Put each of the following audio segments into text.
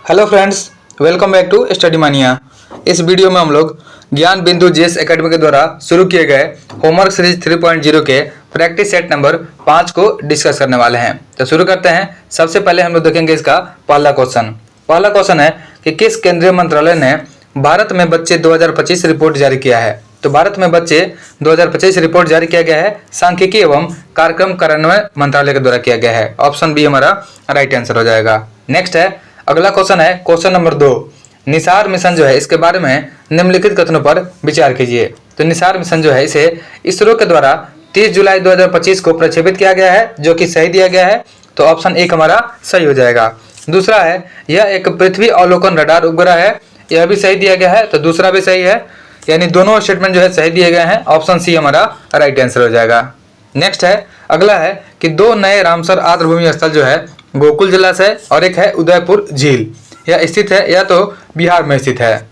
Hello friends, welcome back to Study Mania. इस video में हम लोग ज्ञान बिंदु जेएस एकेडमी के द्वारा शुरू किए गए होमवर्क सीरीज 3.0 के प्रैक्टिस सेट नंबर 5 को डिस्कस करने वाले हैं। तो शुरू करते हैं। सबसे पहले हम लोग देखेंगे इसका पहला क्वेश्चन है कि किस केंद्रीय मंत्रालय ने भारत में बच्चे 2025 रिपोर्ट जारी किया है। तो भारत में बच्चे 2025 रिपोर्ट जारी किया गया है सांख्यिकी एवं कार्यक्रम कार्यान्वयन मंत्रालय के द्वारा किया गया है। ऑप्शन बी हमारा राइट आंसर हो जाएगा। नेक्स्ट है, अगला क्वेश्चन है क्वेश्चन नंबर 2। निसार मिशन जो है इसके बारे में निम्नलिखित कथनों पर विचार कीजिए। तो निसार मिशन जो है इसे इसरो के द्वारा 30 जुलाई 2025 को प्रक्षेपित किया गया है, जो कि सही दिया गया है। तो ऑप्शन 1 हमारा सही हो जाएगा। दूसरा है, यह एक पृथ्वी अवलोकन रडार उपग्रह है, यह भी सही दिया गया है। तो दूसरा भी सही है, यानी दोनों स्टेटमेंट जो है सही दिए गए हैं। ऑप्शन सी हमारा राइट आंसर हो जाएगा। नेक्स्ट है, अगला है कि 2 नए रामसर आर्द्रभूमि स्थल जो है गोकुल जलाशय और एक है उदयपुर झील, यह स्थित है या तो बिहार में स्थित है।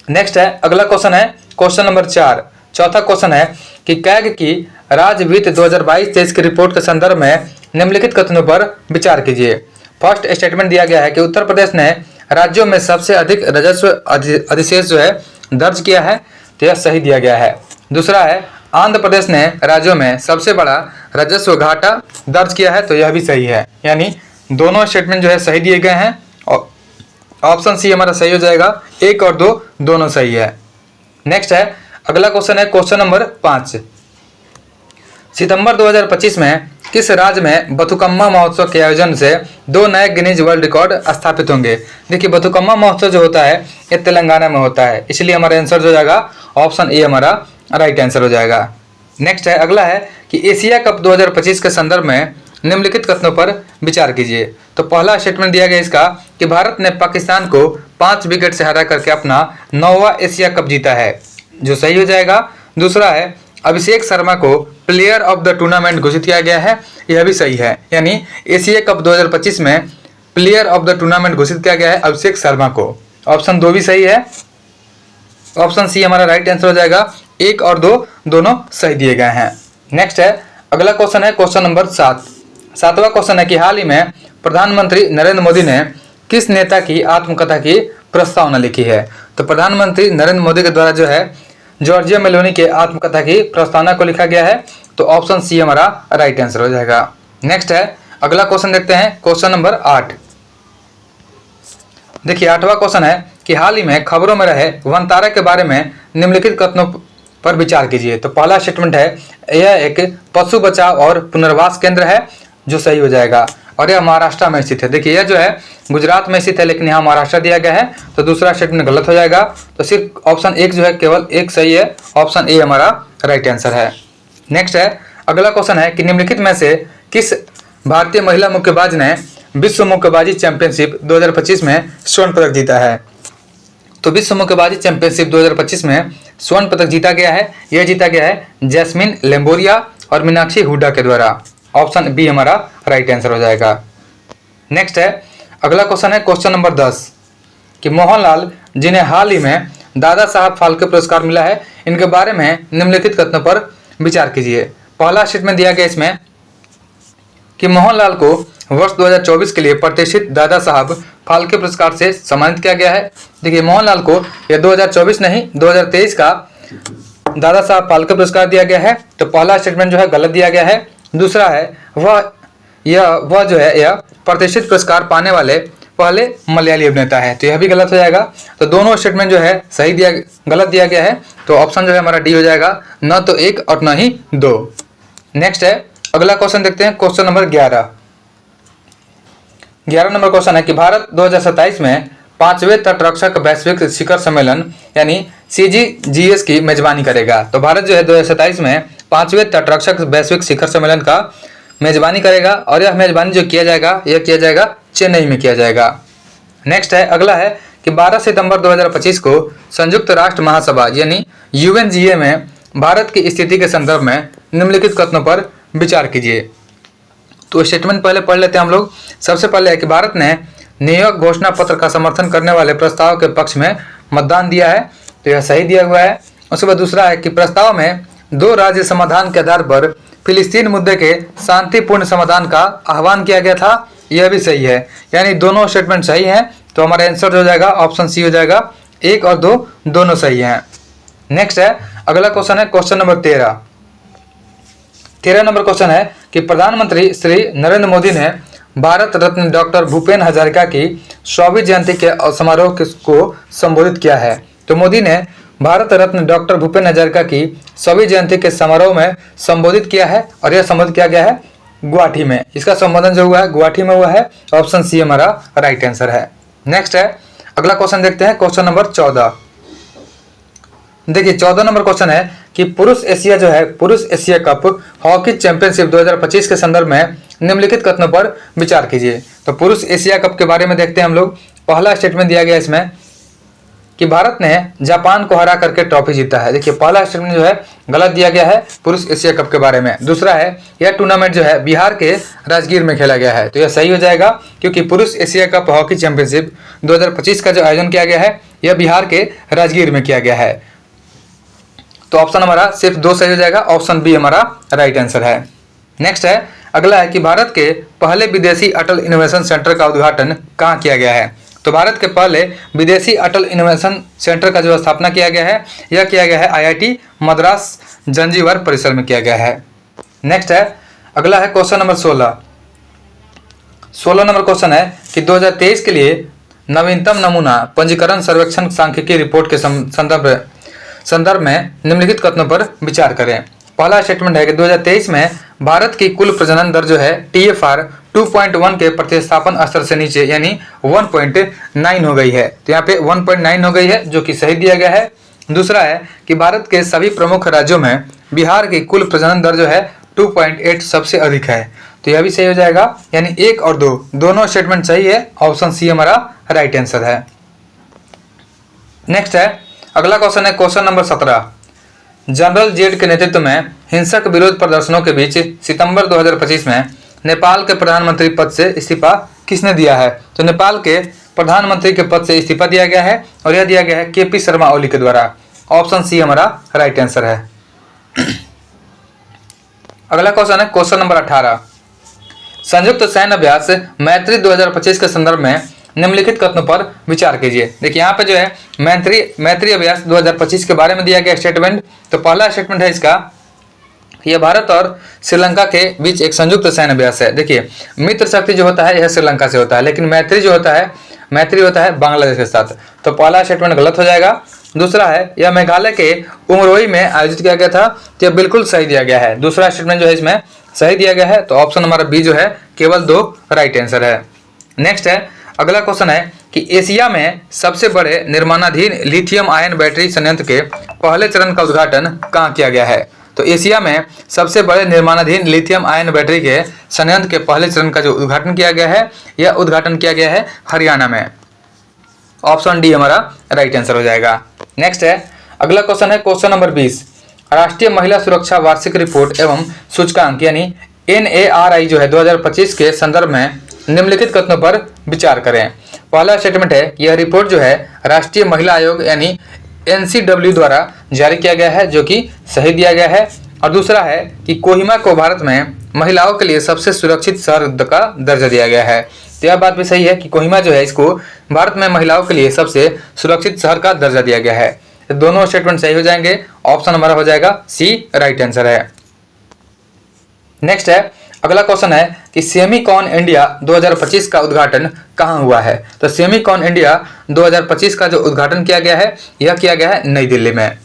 नेक्स्ट है, अगला क्वेश्चन है क्वेश्चन नंबर 4। चौथा क्वेश्चन है कि कैग की राज्य वित्त 2022-23 की रिपोर्ट के संदर्भ में निम्नलिखित कथनों पर विचार कीजिए। फर्स्ट स्टेटमेंट दिया गया है कि उत्तर प्रदेश ने राज्यों में सबसे अधिक राजस्व अधिशेष जो है दर्ज किया है, तो यह सही दिया गया है। दूसरा है, आंध्र प्रदेश ने राज्यों में सबसे बड़ा राजस्व घाटा दर्ज किया है, तो यह भी सही है। यानी दोनों स्टेटमेंट जो है सही दिए गए हैं। ऑप्शन सी हमारा सही हो जाएगा। 1 और 2 दोनों सही है। नेक्स्ट है, अगला क्वेश्चन है क्वेश्चन नंबर 5। सितंबर 2025 में किस राज्य में बथुकम्मा महोत्सव के आयोजन से 2 नए गिनीज वर्ल्ड रिकॉर्ड स्थापित होंगे। देखिए, बथुकम्मा महोत्सव जो होता है ये तेलंगाना में होता है, इसलिए हमारा आंसर जो जाएगा ऑप्शन ए हमारा राइट आंसर हो जाएगा। नेक्स्ट है, अगला है कि एशिया कप 2025 के संदर्भ में निम्नलिखित कथनों पर विचार कीजिए। तो पहला स्टेटमेंट दिया गया इसका कि भारत ने पाकिस्तान को 5 विकेट से हरा करके अपना 9वां एशिया कप जीता है, जो सही हो जाएगा। दूसरा है, अभिषेक शर्मा को प्लेयर ऑफ द टूर्नामेंट घोषित किया गया है, यह भी सही है। यानी एशिया कप 2025 में प्लेयर ऑफ द टूर्नामेंट घोषित किया गया है अभिषेक शर्मा को। ऑप्शन 2 भी सही है। ऑप्शन सी हमारा राइट आंसर हो जाएगा। 1 और 2 दोनों सही दिए गए हैं। नेक्स्ट है, अगला क्वेश्चन है क्वेश्चन नंबर 7। सातवां क्वेश्चन है कि हाल ही में प्रधानमंत्री नरेंद्र मोदी ने किस नेता की आत्मकथा की प्रस्तावना लिखी है। तो प्रधानमंत्री नरेंद्र मोदी के द्वारा जो है जॉर्जिया मेलोनी के आत्मकथा की प्रस्तावना को लिखा गया है। तो ऑप्शन सी हमारा राइट आंसर हो जाएगा। नेक्स्ट है, अगला क्वेश्चन देखते हैं क्वेश्चन नंबर 8। देखिए, 8वां क्वेश्चन है कि हाल ही में खबरों में रहे वनतारा के बारे में निम्नलिखित कथनों पर विचार कीजिए। तो पहला स्टेटमेंट है, यह एक पशु बचाव और पुनर्वास केंद्र है, जो सही हो जाएगा। और यह महाराष्ट्र में स्थित है। देखिए, यह जो है गुजरात में स्थित है, लेकिन यहाँ महाराष्ट्र दिया गया है, तो दूसरा स्टेटमेंट गलत हो जाएगा। तो सिर्फ ऑप्शन 1 जो है केवल 1 सही है। ऑप्शन ए हमारा राइट आंसर है। नेक्स्ट है, अगला क्वेश्चन है कि निम्नलिखित में से किस भारतीय महिला मुक्केबाज ने विश्व मुक्केबाजी चैंपियनशिप 2025 में स्वर्ण पदक जीता है। तो विश्व मुक्केबाजी चैंपियनशिप 2025 में स्वर्ण पदक जीता गया है। यह जीता गया है जैस्मिन लेम्बोरिया और मीनाक्षी हुड्डा के द्वारा। ऑप्शन बी हमारा राइट आंसर हो जाएगा। नेक्स्ट है, अगला क्वेश्चन है क्वेश्चन नंबर 10 कि मोहनलाल जिन्हें हाल ही में दादा साहब फाल्के पुरस्कार मिला है, इनके बारे में निम्नलिखित कथनों पर विचार कीजिए। पहला स्टेटमेंट दिया गया इसमें कि मोहनलाल को वर्ष 2024 के लिए प्रतिष्ठित दादा साहब फाल्के पुरस्कार से सम्मानित किया गया है। देखिए, मोहनलाल को यह 2024 नहीं 2023 का दादा साहब फाल्के पुरस्कार दिया गया है। तो पहला स्टेटमेंट जो है गलत दिया गया है। दूसरा है, वह जो है यह प्रतिष्ठित पुरस्कार पाने वाले पहले मलयाली अभिनेता है, तो यह भी गलत हो जाएगा। तो दोनों स्टेटमेंट जो है गलत दिया गया है। तो ऑप्शन जो है हमारा डी हो जाएगा, न तो 1 और न ही 2। नेक्स्ट है, अगला क्वेश्चन देखते हैं क्वेश्चन नंबर 11 नंबर क्वेश्चन है कि भारत 2027 में 5वें तटरक्षक वैश्विक शिखर सम्मेलन यानी CGGS की मेजबानी करेगा। तो भारत जो है 2027 में 5वें तटरक्षक वैश्विक शिखर सम्मेलन का मेजबानी करेगा, और यह मेजबानी जो किया जाएगा चेन्नई में किया जाएगा। नेक्स्ट है, अगला है कि 12 सितंबर 2025 को संयुक्त राष्ट्र महासभा यानी UNGA में भारत की स्थिति के संदर्भ में निम्नलिखित कथनों पर विचार कीजिए। तो स्टेटमेंट पहले पढ़ लेते हैं हम लोग। सबसे पहले है कि भारत ने न्यूयॉर्क घोषणा पत्र का समर्थन करने वाले प्रस्ताव के पक्ष में मतदान दिया है, तो यह सही दिया हुआ है। उसके बाद दूसरा है कि प्रस्ताव में 2 राज्य समाधान के आधार पर फिलिस्तीन मुद्दे के शांतिपूर्ण समाधान का आह्वान किया गया था, यह भी सही है, यानी दोनों स्टेटमेंट सही हैं। तो हमारा आंसर हो जाएगा ऑप्शन सी हो जाएगा, 1 और 2 दोनों सही हैं। नेक्स्ट है अगला क्वेश्चन है क्वेश्चन नंबर 13 नंबर क्वेश्चन है कि प्रधानमंत्री श्री नरेंद्र मोदी ने भारत रत्न डॉक्टर भूपेन हजारिका की 100वीं जयंती के समारोह को संबोधित किया है। तो मोदी ने भारत रत्न डॉक्टर भूपेन हजारिका की 100वीं जयंती के समारोह में संबोधित किया है, और यह संबोधित किया गया है गुवाहाटी में। इसका संबोधन जो हुआ है गुवाहाटी में हुआ है। ऑप्शन सी हमारा राइट आंसर है। नेक्स्ट है अगला क्वेश्चन देखते हैं क्वेश्चन नंबर 14। देखिए 14 नंबर क्वेश्चन है कि पुरुष एशिया कप हॉकी चैंपियनशिप 2025 के संदर्भ में निम्नलिखित कथनों पर विचार कीजिए। तो पुरुष एशिया कप के बारे में देखते हैं हम लोग। पहला स्टेटमेंट दिया गया इसमें कि भारत ने जापान को हरा करके ट्रॉफी जीता है। देखिए पहला स्टेटमेंट जो है गलत दिया गया है पुरुष एशिया कप के बारे में। दूसरा है यह टूर्नामेंट जो है बिहार के राजगीर में खेला गया है। तो यह सही हो जाएगा, क्योंकि पुरुष एशिया कप हॉकी चैंपियनशिप 2025 का जो आयोजन किया गया है यह बिहार के राजगीर में किया गया है। तो ऑप्शन हमारा सिर्फ 2 सही हो जाएगा, ऑप्शन बी हमारा राइट आंसर है। नेक्स्ट है अगला है कि भारत के पहले विदेशी अटल इनोवेशन सेंटर का उद्घाटन कहाँ किया गया है। तो भारत के पहले विदेशी अटल इनोवेशन सेंटर का जो स्थापना किया गया है यह किया गया है IIT मद्रास जंजीबार परिसर में किया गया है। नेक्स्ट है अगला है क्वेश्चन नंबर 16 नंबर क्वेश्चन है कि 2023 के लिए नवीनतम नमूना पंजीकरण सर्वेक्षण सांख्यिकी रिपोर्ट के संदर्भ में निम्नलिखित कथनों पर विचार करें। पहला स्टेटमेंट है कि 2023 में भारत की कुल प्रजनन दर जो है TFR 2.1 के प्रतिस्थापन स्तर से नीचे यानी 1.9 हो गई है। तो यहाँ पे 1.9 हो गई है, जो कि सही दिया गया है। दूसरा है कि भारत के सभी प्रमुख राज्यों में बिहार की कुल प्रजनन दर जो है 2.8 सबसे अधिक है। तो यह भी सही हो जाएगा, यानी 1 और 2 दोनों स्टेटमेंट सही है। ऑप्शन सी हमारा राइट आंसर है। नेक्स्ट है अगला क्वेश्चन है क्वेश्चन नंबर 17। जनरल जेड के नेतृत्व में हिंसक विरोध प्रदर्शनों के बीच सितंबर 2025 में नेपाल के प्रधानमंत्री पद से इस्तीफा किसने दिया है। तो नेपाल के प्रधानमंत्री के पद से इस्तीफा दिया गया है, और यह दिया गया है KP शर्मा ओली के द्वारा। ऑप्शन सी हमारा राइट आंसर है। अगला क्वेश्चन है क्वेश्चन नंबर 18। संयुक्त सैन्य अभ्यास मैत्री 2025 के संदर्भ में निम्नलिखित कथनों पर विचार कीजिए। देखिए यहाँ पे जो है मैत्री अभ्यास 2025 के बारे में दिया गया स्टेटमेंट। तो पहला स्टेटमेंट है इसका, यह भारत और श्रीलंका के बीच एक संयुक्त सैन्य अभ्यास है। देखिए मित्र शक्ति जो होता है यह श्रीलंका से होता है, लेकिन मैत्री होता है बांग्लादेश के साथ। तो पहला स्टेटमेंट गलत हो जाएगा। दूसरा है यह मेघालय के उमरोई में आयोजित किया गया था। तो यह बिल्कुल सही दिया गया है। दूसरा स्टेटमेंट जो है इसमें सही दिया गया है। तो ऑप्शन हमारा बी जो है केवल 2 राइट आंसर है। नेक्स्ट है अगला क्वेश्चन है कि एशिया में सबसे बड़े निर्माणाधीन लिथियम आयन बैटरी संयंत्र के पहले चरण का उद्घाटन कहाँ किया गया है। तो एशिया में सबसे बड़े निर्माणाधीन लिथियम आयन बैटरी के संयंत्र के पहले चरण का जो उद्घाटन किया गया है यह उद्घाटन किया गया है हरियाणा में। ऑप्शन डी हमारा राइट आंसर हो जाएगा। नेक्स्ट है अगला क्वेश्चन है क्वेश्चन नंबर 20। राष्ट्रीय महिला सुरक्षा वार्षिक रिपोर्ट एवं सूचकांक यानी NARI जो है 2025 के संदर्भ में निम्नलिखित कथनों पर विचार करें। पहला स्टेटमेंट है यह रिपोर्ट जो है राष्ट्रीय महिला आयोग यानी NCW द्वारा जारी किया गया है, जो कि सही दिया गया है। और दूसरा है कि कोहिमा को भारत में महिलाओं के लिए सबसे सुरक्षित शहर का दर्जा दिया गया है। तो यह बात भी सही है कि कोहिमा जो है इसको भारत में महिलाओं के लिए सबसे सुरक्षित शहर का दर्जा दिया गया है। तो दोनों स्टेटमेंट सही हो जाएंगे। ऑप्शन हमारा हो जाएगा सी राइट आंसर है। नेक्स्ट है अगला क्वेश्चन है कि सेमीकॉन इंडिया 2025 का उद्घाटन कहाँ हुआ है। तो सेमीकॉन इंडिया 2025 का जो उद्घाटन किया गया है यह किया गया है नई दिल्ली में।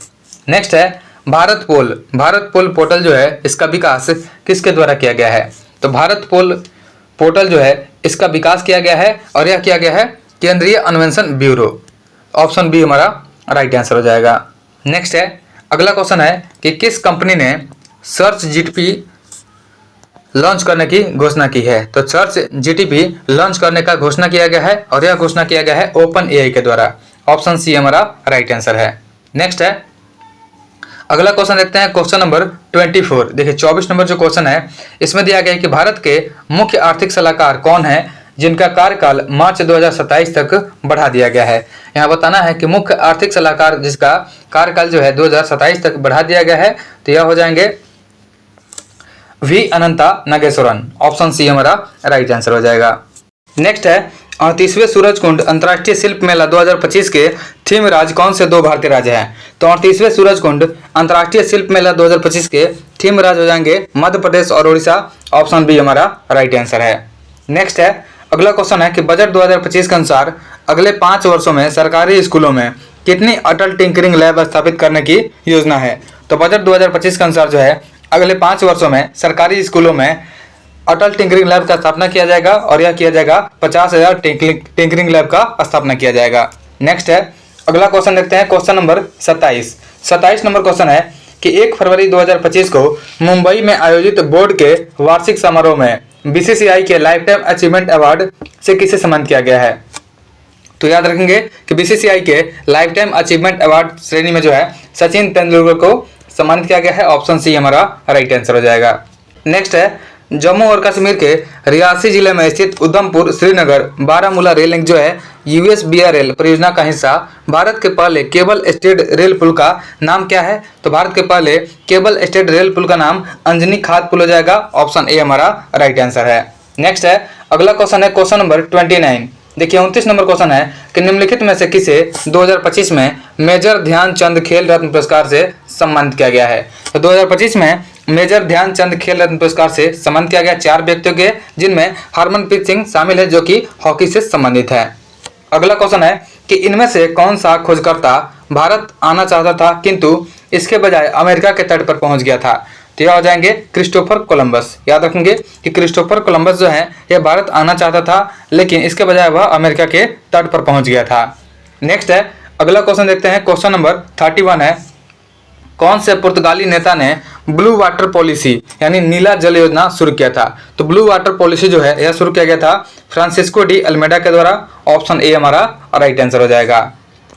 नेक्स्ट है भारत पोल पोर्टल जो है इसका विकास किसके द्वारा किया गया है। तो भारत पोल पोर्टल जो है इसका विकास किया गया है, और यह किया गया है केंद्रीय अन्वेषण ब्यूरो। ऑप्शन बी हमारा राइट आंसर हो जाएगा। नेक्स्ट है अगला क्वेश्चन है कि किस कंपनी ने सर्च GTP लॉन्च करने की घोषणा की है। तो सर्च GTP लॉन्च करने का घोषणा किया गया है, और यह घोषणा किया गया है OpenAI के द्वारा। ऑप्शन सी हमारा राइट आंसर है। नेक्स्ट है अगला क्वेश्चन देखते हैं क्वेश्चन नंबर 24। देखिए 24 नंबर जो क्वेश्चन है इसमें दिया गया है कि भारत के मुख्य आर्थिक सलाहकार कौन है जिनका कार्यकाल मार्च 2027 तक बढ़ा दिया गया है। यहाँ बताना है कि मुख्य आर्थिक सलाहकार जिसका कार्यकाल जो है 2027 तक बढ़ा दिया गया है। तो यह हो जाएंगे V अनंता नागेश्वरन। ऑप्शन सी हमारा राइट आंसर हो जाएगा। नेक्स्ट है 38वें सूरजकुंड अंतर्राष्ट्रीय शिल्प मेला 2025 के थीम राज्य कौन से दो भारतीय राज्य हैं? तो 38वें सूरजकुंड अंतर्राष्ट्रीय शिल्प मेला 2025 के थीम राज्य हो जाएंगे मध्य प्रदेश और उड़ीसा। ऑप्शन बी हमारा राइट आंसर है। नेक्स्ट है अगला क्वेश्चन है कि बजट 2025 के अनुसार अगले 5 वर्षों में सरकारी स्कूलों में कितनी अटल टिंकरिंग लैब स्थापित करने की योजना है? तो बजट 2025 के अनुसार जो है अगले 5 वर्षों में सरकारी स्कूलों में अटल टिंकरिंग लैब का स्थापना किया जाएगा और यह किया जाएगा 50,000 टिंकरिंग लैब का स्थापना किया जाएगा। नेक्स्ट है अगला क्वेश्चन देखते हैं क्वेश्चन नंबर 27 नंबर क्वेश्चन है कि 1 फरवरी 2025 को मुंबई में आयोजित बोर्ड के वार्षिक समारोह में बीसीसीआई के लाइफ टाइम अचीवमेंट अवार्ड से किसे सम्मानित किया गया है? तो याद रखेंगे कि बीसीसीआई के लाइफ टाइम अचीवमेंट अवार्ड श्रेणी में जो है सचिन तेंदुलकर को सम्मानित किया गया है। ऑप्शन सी हमारा राइट आंसर हो जाएगा। नेक्स्ट है जम्मू और कश्मीर के रियासी जिले में स्थित उधमपुर श्रीनगर बारामूला रेल लिंक जो है यूएसबीआरएल परियोजना का हिस्सा भारत के पहले केबल स्टेड रेल पुल का नाम क्या है? तो भारत के पहले केबल स्टेड रेल पुल का नाम अंजनी खाद पुल हो जाएगा। ऑप्शन ए हमारा राइट आंसर है। नेक्स्ट है अगला क्वेश्चन है क्वेश्चन नंबर 29। देखिए 29 नंबर क्वेश्चन है कि निम्नलिखित में से किसे 2025 में मेजर ध्यानचंद खेल रत्न पुरस्कार से सम्मानित किया गया है? तो 2025 में मेजर ध्यानचंद खेल रत्न पुरस्कार से सम्मानित किया गया 4 व्यक्तियों के, जिनमें हरमनप्रीत सिंह शामिल है जो कि हॉकी से संबंधित है। अगला क्वेश्चन है कि इनमें से कौन सा खोजकर्ता भारत आना चाहता था किंतु इसके बजाय अमेरिका के तट पर पहुंच गया था? तो यह हो जाएंगे क्रिस्टोफर कोलंबस। याद रखेंगे कि क्रिस्टोफर कोलंबस जो है यह भारत आना चाहता था लेकिन इसके बजाय वह अमेरिका के तट पर पहुंच गया था। नेक्स्ट है अगला क्वेश्चन देखते हैं क्वेश्चन नंबर 31 है कौन से पुर्तगाली नेता ने ब्लू वाटर पॉलिसी यानी नीला जल योजना शुरू किया था? तो ब्लू वाटर पॉलिसी जो है यह शुरू किया गया था फ्रांसिस्को डी अल्मेडा के द्वारा। ऑप्शन ए हमारा राइट आंसर हो जाएगा।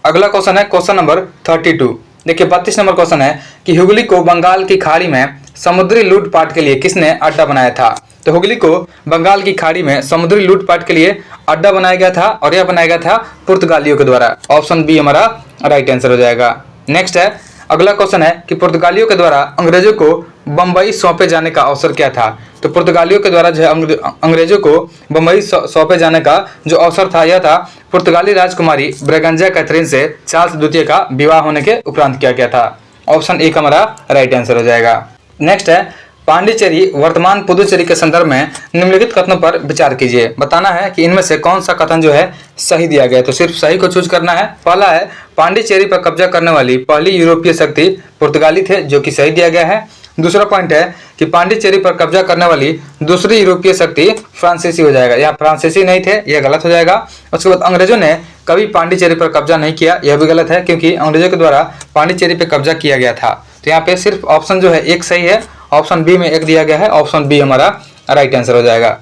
अगला क्वेश्चन है क्वेश्चन नंबर 32। देखिए 32 नंबर क्वेश्चन है कि हुगली को बंगाल की खाड़ी में समुद्री लूटपाट के लिए किसने अड्डा बनाया था? तो हुगली को बंगाल की खाड़ी में समुद्री लूटपाट के लिए अड्डा बनाया गया था और यह बनाया गया था पुर्तगालियों के द्वारा। ऑप्शन बी हमारा राइट आंसर हो जाएगा। नेक्स्ट है अगला क्वेश्चन है कि पुर्तगालियों के द्वारा अंग्रेजों को बंबई सौंपे जाने का अवसर क्या था? तो पुर्तगालियों के द्वारा जो है अंग्रेजों को बंबई सौंपे जाने का जो अवसर था यह था पुर्तगाली राजकुमारी ब्रेगंजा कैथरीन से चार्ल्स द्वितीय का विवाह होने के उपरांत किया गया था। ऑप्शन ए हमारा राइट आंसर हो जाएगा। नेक्स्ट है पांडिचेरी वर्तमान पुदुचेरी के संदर्भ में निम्नलिखित कथनों पर विचार कीजिए। बताना है कि इनमें से कौन सा कथन जो है सही दिया गया है, तो सिर्फ सही को चूज करना है। पहला है पांडिचेरी पर कब्जा करने वाली पहली यूरोपीय शक्ति पुर्तगाली थे, जो कि सही दिया गया है। दूसरा पॉइंट है कि पांडिचेरी पर कब्जा करने वाली दूसरी यूरोपीय शक्ति फ्रांसीसी हो जाएगा। यहाँ फ्रांसीसी नहीं थे, यह गलत हो जाएगा। उसके बाद अंग्रेजों ने कभी पांडिचेरी पर कब्जा नहीं किया, यह भी गलत है क्योंकि अंग्रेजों के द्वारा पांडिचेरी पर कब्जा किया गया था। तो यहाँ पे सिर्फ ऑप्शन जो है एक सही है, ऑप्शन बी में एक दिया गया है। ऑप्शन बी हमारा राइट आंसर हो जाएगा।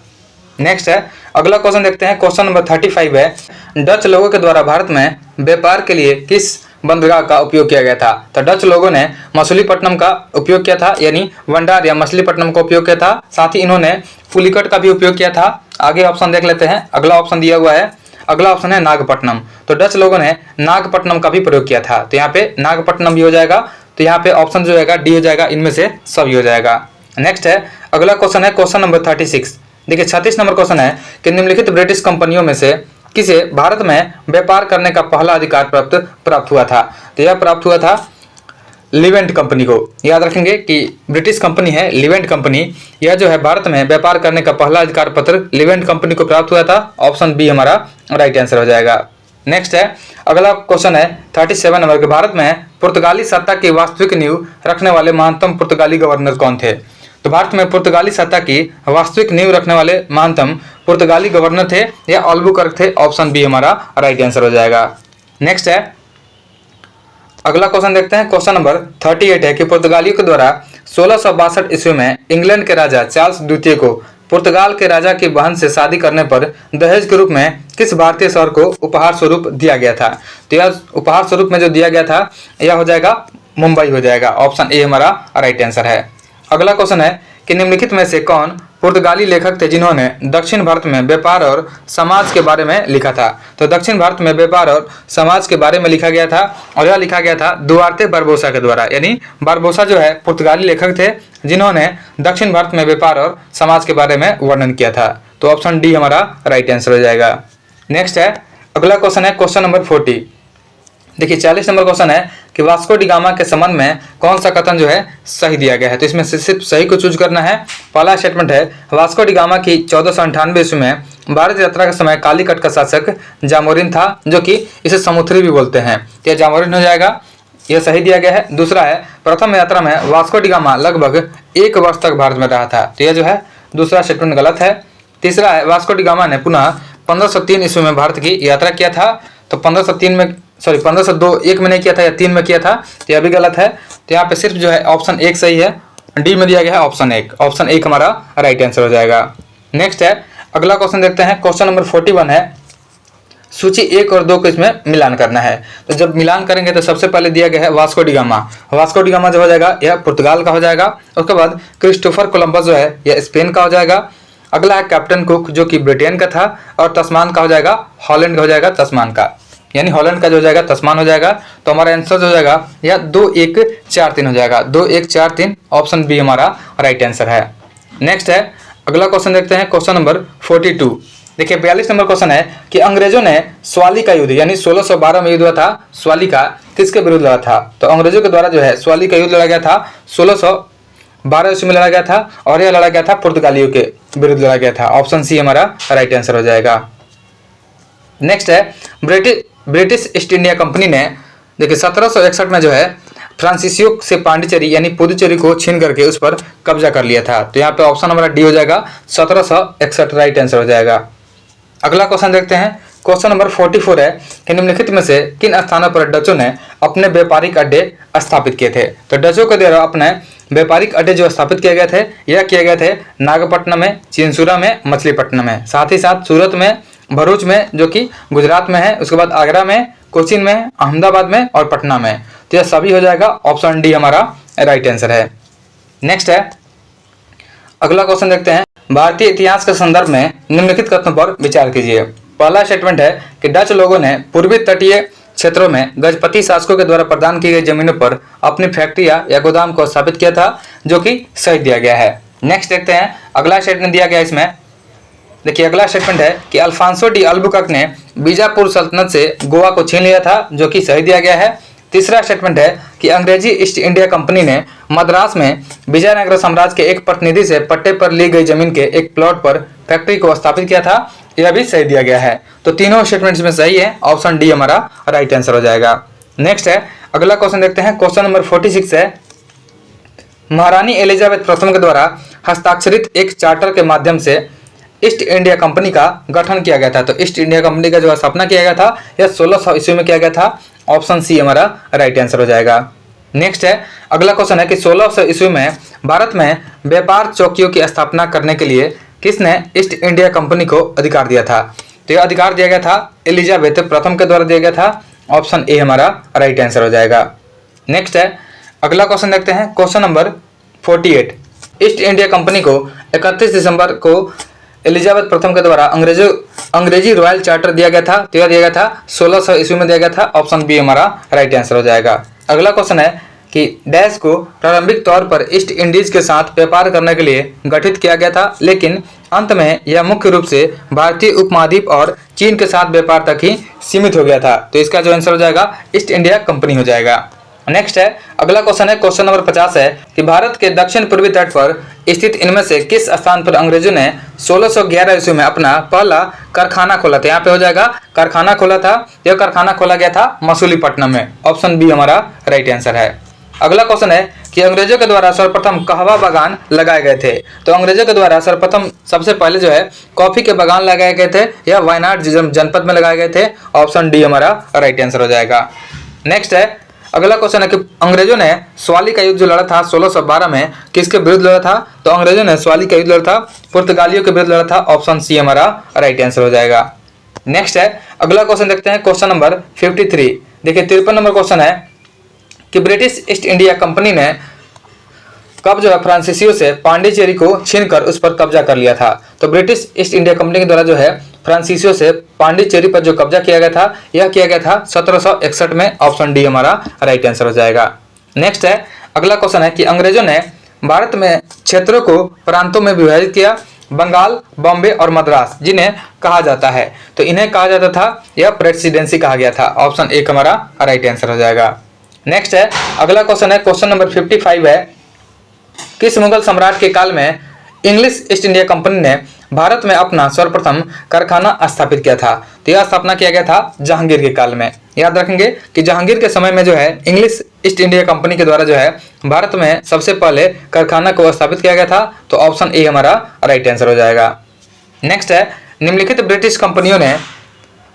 नेक्स्ट है अगला क्वेश्चन देखते हैं क्वेश्चन नंबर 35 है डच लोगों के द्वारा भारत में व्यापार के लिए किस बंदरगाह का उपयोग किया गया था? तो डच लोगों ने मछलीपट्टनम का उपयोग किया था, यानी वंडार या मछलीपट्टनम का उपयोग किया था। साथ ही इन्होंने पुलिकट का भी उपयोग किया था। आगे ऑप्शन देख लेते हैं। अगला ऑप्शन दिया हुआ है, अगला ऑप्शन है नागपट्टनम। तो डच लोगों ने नागपट्टनम का भी प्रयोग किया था। तो यहाँ पे नागपट्टनम भी हो जाएगा। तो यहाँ पे ऑप्शन जो है डी हो जाएगा, इनमें से सभी हो जाएगा। नेक्स्ट है अगला क्वेश्चन है क्वेश्चन नंबर 36। देखिए 36 नंबर क्वेश्चन है कि निम्नलिखित ब्रिटिश कंपनियों में से किसे भारत में व्यापार करने का पहला अधिकार प्राप्त हुआ था? तो यह प्राप्त हुआ था लिवेंट कंपनी को। याद रखेंगे कि ब्रिटिश कंपनी है लिवेंट कंपनी, यह जो है भारत में व्यापार करने का पहला अधिकार पत्र लिवेंट कंपनी को प्राप्त हुआ था। ऑप्शन बी हमारा राइट आंसर हो जाएगा। नेक्स्ट है अगला क्वेश्चन है 37 नंबर के भारत में पुर्तगाली सत्ता की वास्तविक नींव रखने वाले महानतम पुर्तगाली गवर्नर कौन थे? तो भारत में पुर्तगाली सत्ता की वास्तविक नींव रखने वाले महानतम पुर्तगाली गवर्नर थे या अल्बुकर्क थे। ऑप्शन बी हमारा राइट आंसर हो जाएगा। नेक्स्ट है अगला क्वेश्चन देखते हैं क्वेश्चन नंबर 38 है कि पुर्तगालियों के द्वारा 1662 ईस्वी में इंग्लैंड के राजा चार्ल्स द्वितीय को पुर्तगाल के राजा की बहन से शादी करने पर दहेज के रूप में किस भारतीय शहर को उपहार स्वरूप दिया गया था? तो यह उपहार स्वरूप में जो दिया गया था यह हो जाएगा मुंबई हो जाएगा। ऑप्शन ए हमारा राइट आंसर है। अगला क्वेश्चन है कि निम्नलिखित में से कौन पुर्तगाली लेखक थे जिन्होंने दक्षिण भारत में व्यापार और समाज के बारे में लिखा था? तो दक्षिण भारत में व्यापार और समाज के बारे में लिखा गया था और यह लिखा गया था दुआर्ते बारबोसा के द्वारा। यानी बारबोसा जो है पुर्तगाली लेखक थे जिन्होंने दक्षिण भारत में व्यापार और समाज के बारे में वर्णन किया था। तो ऑप्शन डी हमारा राइट आंसर हो जाएगा। नेक्स्ट है, अगला क्वेश्चन है क्वेश्चन नंबर 40। देखिए 40 नंबर क्वेश्चन है कि वास्को डी गामा के संबंध में कौन सा कथन जो है सही दिया गया है। तो इसमें से सिर्फ सही को चूज करना है। पहला स्टेटमेंट है, वास्को डी गामा की 1498 ईस्वी में भारत यात्रा के समय कालीकट का शासक जामोरिन था, जो कि इसे समुद्री भी बोलते हैं। तो यह जामोरिन हो जाएगा, यह सही दिया गया है। दूसरा है, प्रथम यात्रा में वास्को डी गामा लगभग 1 वर्ष तक भारत में रहा था। तो यह जो है दूसरा स्टेटमेंट गलत है। तीसरा है, वास्को डी गामा ने पुनः 1503 ईस्वी में भारत की यात्रा किया था। तो 1502 एक में नहीं किया था या 3 में किया था, तो यह भी गलत है। तो यहाँ पे सिर्फ जो है ऑप्शन 1 सही है, डी में दिया गया है ऑप्शन 1। ऑप्शन 1 हमारा राइट आंसर हो जाएगा। नेक्स्ट है, अगला क्वेश्चन देखते हैं। क्वेश्चन नंबर 41 है, सूची 1 और 2 को इसमें मिलान करना है। तो जब मिलान करेंगे तो सबसे पहले दिया गया है Vasco D gamma. Vasco D gamma जो हो जाएगा यह पुर्तगाल का हो जाएगा। उसके बाद क्रिस्टोफर कोलंबस जो है यह स्पेन का हो जाएगा। अगला है कैप्टन कुक जो कि ब्रिटेन का था, और तस्मान का हो जाएगा हॉलैंड का हो जाएगा, तस्मान का, यानी हॉलैंड का जो हो जाएगा तस्मान हो जाएगा। तो हमारा आंसर जो हो जाएगा यह 2143 हो जाएगा, 2143 ऑप्शन बी हमारा राइट आंसर है। नेक्स्ट है, अगला क्वेश्चन देखते हैं क्वेश्चन नंबर 42। देखिए 42 नंबर क्वेश्चन है कि अंग्रेजों ने स्वाली का युद्ध यानी 1612 में युद्ध हुआ था, स्वाली का किसके विरुद्ध लड़ा था। तो अंग्रेजों के द्वारा जो है स्वाली का युद्ध लड़ा गया था 1612 ईस्वी में लड़ा गया था, और यह लड़ा गया था पुर्तगालियों के विरुद्ध लड़ा गया था। ऑप्शन सी हमारा राइट आंसर हो जाएगा। नेक्स्ट है, ब्रिटिश ईस्ट इंडिया कंपनी ने देखिए 1761 में जो है फ्रांसीसियो से पांडिचेरी यानी पुदुचेरी को छीन करके उस पर कब्जा कर लिया था। तो यहाँ पे ऑप्शन हमारा डी हो जाएगा, 1761 राइट आंसर हो जाएगा। अगला क्वेश्चन देखते हैं। क्वेश्चन नंबर 44 है कि निम्नलिखित में से किन स्थानों पर डचों ने अपने व्यापारिक अड्डे स्थापित किए थे। तो डचों के द्वारा अपने व्यापारिक अड्डे जो स्थापित किए गए थे यह किए गए थे नागपट्टनम में, चिंसुरा में, मछलीपट्टनम में, साथ ही साथ सूरत में, भरूच में जो कि गुजरात में है, उसके बाद आगरा में, कोचीन में, अहमदाबाद में और पटना में। तो यह सभी हो जाएगा, ऑप्शन डी हमारा राइट आंसर है। नेक्स्ट है, अगला क्वेश्चन देखते हैं। भारतीय इतिहास के संदर्भ में निम्नलिखित कथनों पर विचार कीजिए। पहला स्टेटमेंट है कि डच लोगों ने पूर्वी तटीय क्षेत्रों में गजपति शासकों के द्वारा प्रदान की गई जमीनों पर अपनी फैक्ट्रियां या गोदाम को स्थापित किया था, जो कि सही दिया गया है। नेक्स्ट देखते हैं, अगला स्टेटमेंट दिया गया इसमें। देखिए अगला स्टेटमेंट है कि अल्फांसो डी अल्बुकर्क ने बीजापुर सल्तनत से गोवा को छीन लिया था, जो कि सही दिया गया है। तीसरा स्टेटमेंट है कि अंग्रेजी ईस्ट इंडिया कंपनी ने मद्रास में विजयनगर साम्राज्य के एक प्रतिनिधि से पट्टे पर ली गई जमीन के एक प्लॉट पर फैक्ट्री को स्थापित किया था, यह भी सही दिया गया है। तो तीनों स्टेटमेंट्स में सही है, ऑप्शन डी हमारा राइट आंसर हो जाएगा। नेक्स्ट है, अगला क्वेश्चन देखते हैं। क्वेश्चन नंबर 46 है, महारानी एलिजाबेथ प्रथम के द्वारा हस्ताक्षरित एक चार्टर के माध्यम से ईस्ट इंडिया कंपनी का गठन किया गया था। तो ईस्ट इंडिया कंपनी का जो स्थापना किया गया था यह 1600 ईस्वी में किया गया था, ऑप्शन सी हमारा राइट आंसर हो जाएगा। नेक्स्ट है, अगला क्वेश्चन है कि 1600 ईस्वी में भारत में व्यापार चौकियों की स्थापना करने के लिए किसने ईस्ट इंडिया कंपनी को अधिकार दिया था। तो यह अधिकार दिया गया था एलिजाबेथ प्रथम के द्वारा दिया गया था, ऑप्शन ए हमारा राइट आंसर हो जाएगा। नेक्स्ट है, अगला क्वेश्चन देखते हैं। Question number 48, east India company को 31 दिसंबर को एलिजाबेथ प्रथम के द्वारा अंग्रेजी रॉयल चार्टर दिया गया था। तो यह दिया गया था 1600 ईस्वी में दिया गया था, ऑप्शन बी हमारा राइट आंसर हो जाएगा। अगला क्वेश्चन है कि डैश को प्रारंभिक तौर पर ईस्ट इंडीज के साथ व्यापार करने के लिए गठित किया गया था, लेकिन अंत में यह मुख्य रूप से भारतीय उपमहाद्वीप और चीन के साथ व्यापार तक ही सीमित हो गया था। तो इसका जो आंसर हो जाएगा ईस्ट इंडिया कंपनी हो जाएगा। नेक्स्ट है, अगला क्वेश्चन है। क्वेश्चन नंबर 50 है कि भारत के दक्षिण पूर्वी तट पर स्थित इनमें से किस स्थान पर अंग्रेजों ने 1611 ईस्वी में अपना पहला कारखाना खोला था। यहाँ पे हो जाएगा कारखाना खोला था, यह कारखाना खोला गया था मसूलीपट्टनम में, ऑप्शन बी हमारा राइट आंसर है। अगला क्वेश्चन है कि अंग्रेजों के द्वारा सर्वप्रथम कहवा बागान लगाए गए थे। तो अंग्रेजों के द्वारा सर्वप्रथम सबसे पहले जो है कॉफी के बागान लगाए गए थे, यह वायनाड जनपद में लगाए गए थे, ऑप्शन डी हमारा राइट आंसर हो जाएगा। नेक्स्ट है, अगला क्वेश्चन है कि अंग्रेजों ने स्वाली का युद्ध जो लड़ा था 1612 में किसके विरुद्ध लड़ा था। तो अंग्रेजों ने स्वाली का युद्ध लड़ा था पुर्तगालियों के विरुद्ध लड़ा था, ऑप्शन सी हमारा राइट आंसर हो जाएगा। नेक्स्ट है, अगला क्वेश्चन देखते हैं। क्वेश्चन नंबर 53, देखिए 53 नंबर क्वेश्चन है कि ब्रिटिश ईस्ट इंडिया कंपनी ने कब जो है फ्रांसीसियों से पांडिचेरी को छीनकर उस पर कब्जा कर लिया था। तो ब्रिटिश ईस्ट इंडिया कंपनी के द्वारा जो है फ्रांसीसियों से पांडिचेरी पर जो कब्जा किया गया था यह किया गया था 1761 में, ऑप्शन डी हमारा राइट आंसर हो जाएगा। नेक्स्ट है, अगला क्वेश्चन है कि अंग्रेजों ने भारत में क्षेत्रों को प्रांतों में विभाजित किया। बंगाल, बॉम्बे और मद्रास जिन्हें कहा जाता है, तो इन्हें कहा जाता था, यह प्रेसिडेंसी कहा गया था। ऑप्शन ए हमारा राइट आंसर हो जाएगा। नेक्स्ट है, अगला क्वेश्चन है, क्वेश्चन नंबर 55 है, किस मुगल सम्राट के काल में इंग्लिश ईस्ट इंडिया कंपनी ने भारत में अपना सर्वप्रथम कारखाना स्थापित किया था? तो यह स्थापना किया गया था जहांगीर के काल में। याद रखेंगे कि जहांगीर के समय में जो है इंग्लिश ईस्ट इंडिया कंपनी के द्वारा जो है भारत में सबसे पहले कारखाना को स्थापित किया गया था। तो ऑप्शन ए हमारा राइट आंसर हो जाएगा। नेक्स्ट है, निम्नलिखित ब्रिटिश कंपनियों ने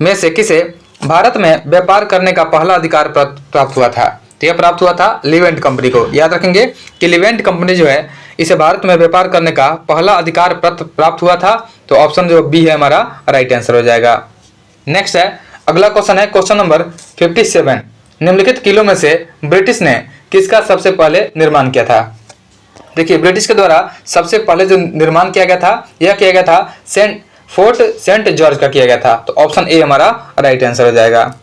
में से किसे भारत में व्यापार करने का पहला अधिकार प्राप्त हुआ था? तो यह प्राप्त हुआ था लिवेंट कंपनी को। याद रखेंगे कि लिवेंट कंपनी जो है इसे भारत में व्यापार करने का पहला अधिकार प्राप्त हुआ था। तो ऑप्शन जो बी है हमारा राइट आंसर हो जाएगा। नेक्स्ट है, अगला क्वेश्चन है, क्वेश्चन नंबर 57, निम्नलिखित किलों में से ब्रिटिश ने किसका सबसे पहले निर्माण किया था? देखिए, ब्रिटिश के द्वारा सबसे पहले जो निर्माण किया गया था, यह किया गया था फोर्ट सेंट जॉर्ज का किया गया था। तो ऑप्शन ए हमारा राइट आंसर हो जाएगा।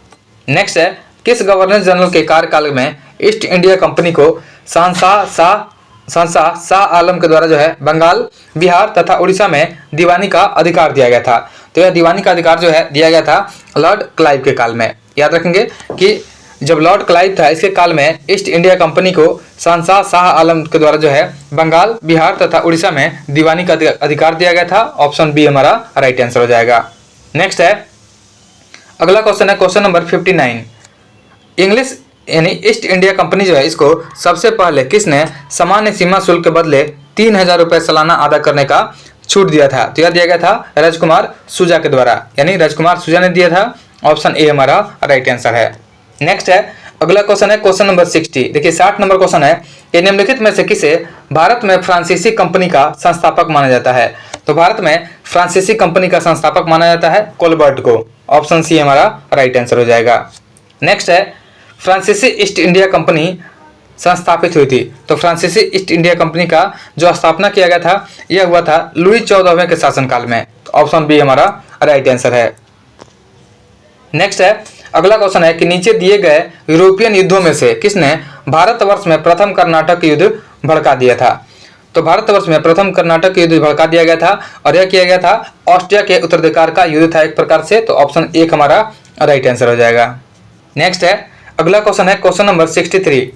नेक्स्ट है, किस गवर्नर जनरल के कार्यकाल में ईस्ट इंडिया कंपनी को शहंशाह शाह आलम के द्वारा जो है बंगाल, बिहार तथा उड़ीसा में दीवानी का अधिकार दिया गया था? तो यह दीवानी का अधिकार जो है दिया गया था लॉर्ड क्लाइव के काल में। याद रखेंगे कि जब लॉर्ड क्लाइव था, इसके काल में ईस्ट इंडिया कंपनी को शहंशाह शाह आलम के द्वारा जो है बंगाल, बिहार तथा उड़ीसा में दीवानी का अधिकार दिया गया था। ऑप्शन बी हमारा राइट आंसर हो जाएगा। नेक्स्ट है, अगला क्वेश्चन है, क्वेश्चन नंबर 59, इंग्लिश यानी ईस्ट इंडिया कंपनी जो है इसको सबसे पहले किसने सामान्य सीमा शुल्क के बदले 3000 रुपये सालाना अदा करने का छूट दिया था? तो यह दिया गया था राजकुमार सुजा के द्वारा, यानी राजकुमार सुजा ने दिया था। ऑप्शन ए हमारा राइट आंसर है। नेक्स्ट है, अगला क्वेश्चन है, क्वेश्चन नंबर 60। देखिए, 60 नंबर क्वेश्चन है कि निम्नलिखित में से किसे भारत में फ्रांसीसी कंपनी का संस्थापक माना जाता है? तो भारत में फ्रांसीसी कंपनी का संस्थापक माना जाता है कोलबर्ट को। ऑप्शन सी हमारा राइट आंसर हो जाएगा। नेक्स्ट है, फ्रांसीसी ईस्ट इंडिया कंपनी संस्थापित हुई थी। तो फ्रांसीसी ईस्ट इंडिया कंपनी का जो स्थापना किया गया था यह हुआ था लुई 14वें के शासनकाल में। तो ऑप्शन बी हमारा राइट आंसर है। नेक्स्ट है, अगला क्वेश्चन है कि नीचे दिए गए यूरोपियन युद्धों में से किसने भारतवर्ष में प्रथम कर्नाटक युद्ध भड़का दिया था? तो भारतवर्ष में प्रथम कर्नाटक युद्ध भड़का दिया गया था और यह किया गया था ऑस्ट्रिया के उत्तराधिकार का युद्ध था एक प्रकार से। तो ऑप्शन एक हमारा राइट आंसर हो जाएगा। नेक्स्ट है, अगला क्वेश्चन है, क्वेश्चन नंबर 63,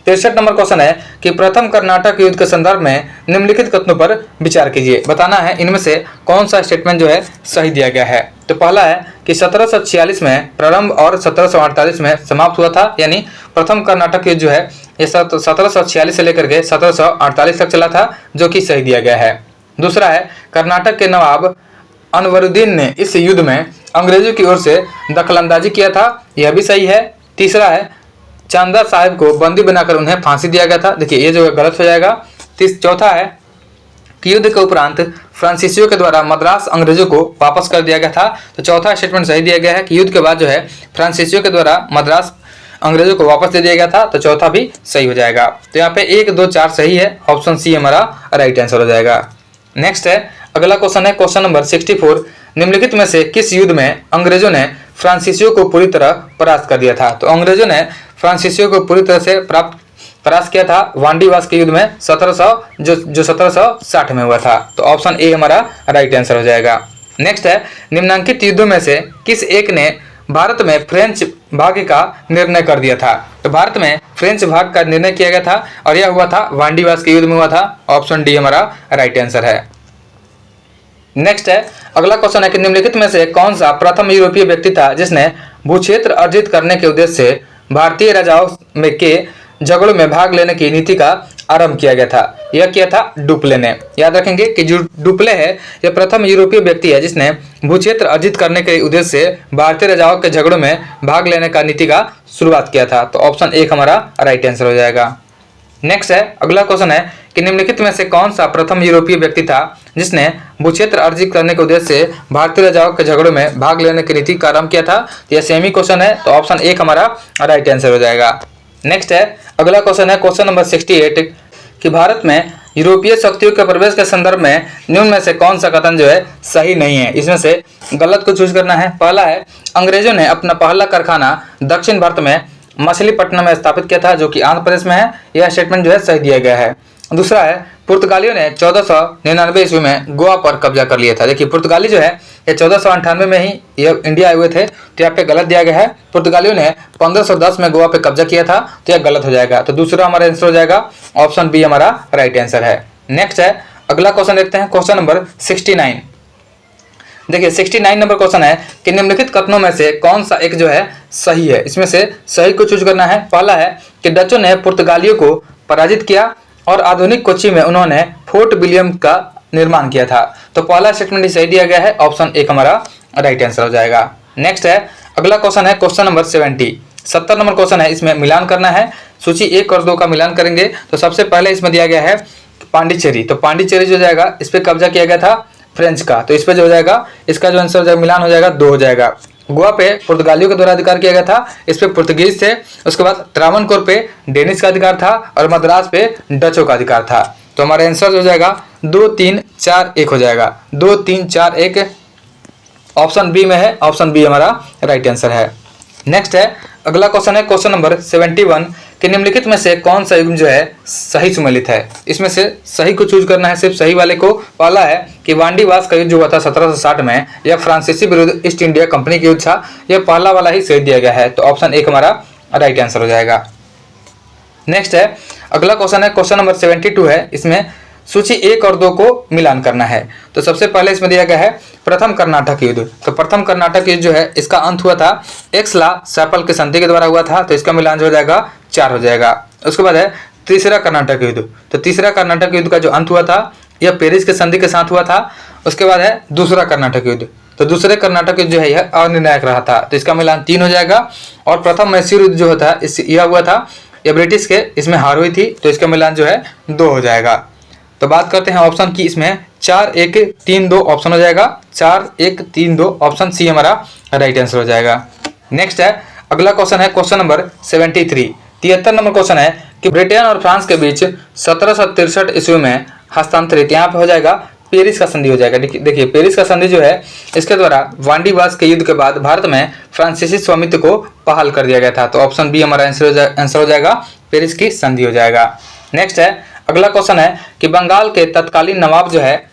63 नंबर क्वेश्चन है कि प्रथम कर्नाटक युद्ध के संदर्भ में निम्नलिखित कथनों पर विचार कीजिए। बताना है इनमें से कौन सा स्टेटमेंट जो है सही दिया गया है। तो पहला है कि 1746 में प्रारंभ और 1748 में समाप्त हुआ था, यानी प्रथम कर्नाटक युद्ध जो है ये 1746 से लेकर के 1748 तक चला था, जो कि सही दिया गया है। दूसरा है, कर्नाटक के नवाब अनवरुद्दीन ने इस युद्ध में अंग्रेजों की ओर से दखलंदाजी किया था, यह भी सही है। तीसरा है, चांदा साहिब को बंदी बनाकर उन्हें फांसी दिया गया था, देखिए ये जो है गलत हो जाएगा। चौथा है कि युद्ध के उपरांत फ्रांसीसियों के द्वारा मद्रास अंग्रेजों को वापस कर दिया गया था। तो चौथा स्टेटमेंट सही दिया गया है कि युद्ध के बाद जो है फ्रांसीसियों के द्वारा मद्रास अंग्रेजों को वापस दे दिया गया था। तो चौथा भी सही हो जाएगा। तो यहाँ पे 1, 2, 4 सही है। ऑप्शन सी हमारा राइट आंसर हो जाएगा। नेक्स्ट है, अगला क्वेश्चन है, क्वेश्चन नंबर 64, निम्नलिखित में से किस युद्ध में अंग्रेजों ने फ्रांसीसियों को पूरी तरह परास्त कर दिया था? तो अंग्रेजों ने फ्रांसीसियों को पूरी तरह से परास्त किया था वांडीवास के युद्ध में 1760 में हुआ था। तो ऑप्शन ए हमारा राइट आंसर हो जाएगा। नेक्स्ट है, निम्नांकित युद्धों में से किस एक ने भारत में फ्रेंच भाग्य का निर्णय कर दिया था? तो भारत में फ्रेंच भाग का निर्णय किया गया था और यह हुआ था वांडीवास के युद्ध में हुआ था। ऑप्शन डी हमारा राइट आंसर है। नेक्स्ट है, अगला क्वेश्चन है कि निम्नलिखित में से कौन सा प्रथम यूरोपीय व्यक्ति था जिसने भूक्षेत्र अर्जित करने के उद्देश्य से भारतीय राजाओं में के झगड़ों में भाग लेने की नीति का आरंभ किया गया था? यह किया था डुप्ले ने। याद रखेंगे कि जो डुप्ले है यह प्रथम यूरोपीय व्यक्ति है जिसने भूक्षेत्र अर्जित करने के उद्देश्य से भारतीय राजाओं के झगड़ों में भाग लेने का नीति का शुरुआत किया था। तो ऑप्शन एक हमारा राइट आंसर हो जाएगा। नेक्स्ट है, अगला क्वेश्चन है कि निम्नलिखित में से कौन सा प्रथम यूरोपीय व्यक्ति था जिसने भूक्षेत्र अर्जित करने के उद्देश्य से भारतीय राजाओं के झगड़ों में भाग लेने की नीति का आरंभ किया था? यह सेम ही क्वेश्चन है। तो ऑप्शन एक हमारा राइट आंसर हो जाएगा। नेक्स्ट है, अगला क्वेश्चन है, क्वेश्चन नंबर 68 कि भारत में यूरोपीय शक्तियों के प्रवेश के संदर्भ में निम्न में से कौन सा कथन जो है सही नहीं है? इसमें से गलत को चूज करना है। पहला है, अंग्रेजों ने अपना पहला कारखाना दक्षिण भारत में मछलीपट्टनम में स्थापित किया था, जो कि आंध्र प्रदेश में है। यह स्टेटमेंट जो है सही दिया गया है। दूसरा है पुर्तगालियों ने 1499 ईस्वी में गोवा पर कब्जा कर लिया था। देखिए पुर्तगाली जो है ये 1498 में ही ये इंडिया आए हुए थे, तो यहाँ पे गलत दिया गया है। पुर्तगालियों ने 1510 में गोवा पे कब्जा किया था, तो यह गलत हो जाएगा। तो दूसरा हमारा आंसर हो जाएगा ऑप्शन बी हमारा राइट आंसर है। नेक्स्ट है अगला क्वेश्चन देखते हैं, क्वेश्चन नंबर 69। देखिए 69 नंबर क्वेश्चन है कि निम्नलिखित कथनों में से कौन सा एक जो है सही है। इसमें से सही को चूज करना है। पहला है कि डचों ने पुर्तगालियों को पराजित किया और आधुनिक कोच्चि में उन्होंने फोर्ट विलियम का निर्माण किया था। तो पहला स्टेटमेंट सही दिया गया है, ऑप्शन एक हमारा राइट आंसर हो जाएगा। नेक्स्ट है अगला क्वेश्चन है क्वेश्चन नंबर 70 नंबर क्वेश्चन है। इसमें मिलान करना है, सूची 1 और 2 का मिलान करेंगे। तो सबसे पहले इसमें दिया गया है पांडिचेरी, तो पांडिचेरी जो जाएगा इस पे कब्जा किया गया था फ्रेंच का, तो इस पे जो हो जाएगा इसका जो आंसर हो जाएगा मिलान हो जाएगा 2 हो जाएगा। गोवा पे पुर्तगालियों के द्वारा अधिकार किया गया था, इस पे पुर्तगीज थे। उसके बाद त्रावणकोर पे डेनिश का अधिकार था और मद्रास पे डचों का अधिकार था। तो हमारा आंसर हो जाएगा 2 3 4 1 हो जाएगा। 2 3 4 1 ऑप्शन बी में है, ऑप्शन बी हमारा राइट आंसर है। नेक्स्ट है अगला क्वेश्चन है क्वेश्चन नंबर 71 कि निम्नलिखित में से कौन सा युग्म जो है सही सुमेलित है। इसमें से सही को चूज करना है, सिर्फ सही वाले को। पहला है कि वांडीवास का युद्ध जो हुआ था 1760 में, यह फ्रांसीसी विरुद्ध ईस्ट इंडिया कंपनी का युद्ध था। यह पहला वाला ही सही दिया गया है, तो ऑप्शन एक हमारा राइट आंसर हो जाएगा। नेक्स्ट है अगला क्वेश्चन है क्वेश्चन नंबर 72 है। इसमें सूची 1 और 2 को मिलान करना है। तो सबसे पहले इसमें दिया गया है प्रथम कर्नाटक युद्ध। तो प्रथम कर्नाटक युद्ध जो है इसका अंत हुआ था एक्सला सैपल के संधि के द्वारा हुआ था, तो इसका मिलान जो हो जाएगा 4 हो जाएगा। उसके बाद है तीसरा कर्नाटक युद्ध। तो तीसरा कर्नाटक युद्ध का जो अंत हुआ था यह पेरिस के संधि के साथ हुआ था। उसके बाद है दूसरा कर्नाटक युद्ध। तो दूसरे कर्नाटक युद्ध जो है यह अनिर्णायक रहा था, तो इसका मिलान 3 हो जाएगा। और प्रथम मैसूर युद्ध जो होता है यह हुआ था, यह ब्रिटिश के इसमें हार हुई थी, तो इसका मिलान जो है 2 हो जाएगा। तो बात करते हैं ऑप्शन की, इसमें 4 1 3 2 ऑप्शन हो जाएगा। 4 1 3 2 ऑप्शन सी हमारा राइट आंसर हो जाएगा। नेक्स्ट है अगला क्वेश्चन है क्वेश्चन नंबर 73 नंबर क्वेश्चन है कि ब्रिटेन और फ्रांस के बीच 1763 ईस्वी में हस्तांतरित यहाँ पे हो जाएगा पेरिस का संधि हो जाएगा। देखिए पेरिस का संधि जो है इसके द्वारा वांडीवास के युद्ध के बाद भारत में फ्रांसीसी स्वामित्व को बहाल कर दिया गया था। तो ऑप्शन बी हमारा आंसर हो जाएगा, पेरिस की संधि हो जाएगा। नेक्स्ट है अगला क्वेश्चन है कि बंगाल के तत्कालीन नवाब जो है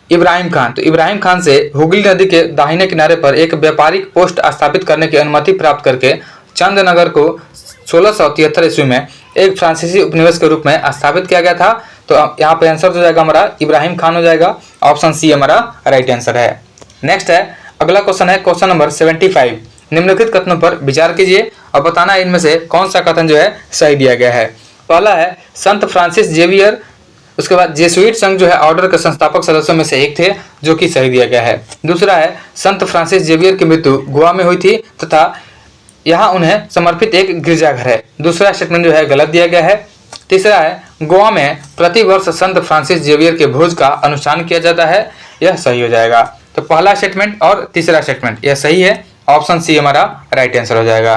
इब्राहिम खान, तो इब्राहिम खान से हुगली नदी के दाहिने किनारे पर एक व्यापारिक पोस्ट स्थापित करने की अनुमति प्राप्त करके चंदनगर को 1673 ईस्वी में एक फ्रांसीसी उपनिवेश के रूप में स्थापित किया गया था। तो यहाँ पे आंसर हो जाएगा हमारा इब्राहिम खान हो जाएगा, ऑप्शन सी हमारा राइट आंसर है। नेक्स्ट है अगला क्वेश्चन है क्वेश्चन नंबर 75। निम्नलिखित कथनों पर विचार कीजिए और बताना इनमें से कौन सा कथन जो है सही दिया गया है। पहला है संत फ्रांसिस जेवियर, उसके बाद जेसुइट संघ जो है ऑर्डर के संस्थापक सदस्यों में से एक थे, जो कि सही दिया गया है। दूसरा है संत फ्रांसिस जेवियर की मृत्यु गोवा में हुई थी तथा यहाँ उन्हें समर्पित एक गिरजाघर है। दूसरा स्टेटमेंट जो है गलत दिया गया है। तीसरा है गोवा में प्रतिवर्ष संत फ्रांसिस जेवियर के भोज का अनुष्ठान किया जाता है, यह सही हो जाएगा। तो पहला स्टेटमेंट और तीसरा स्टेटमेंट यह सही है, ऑप्शन सी हमारा राइट आंसर हो जाएगा।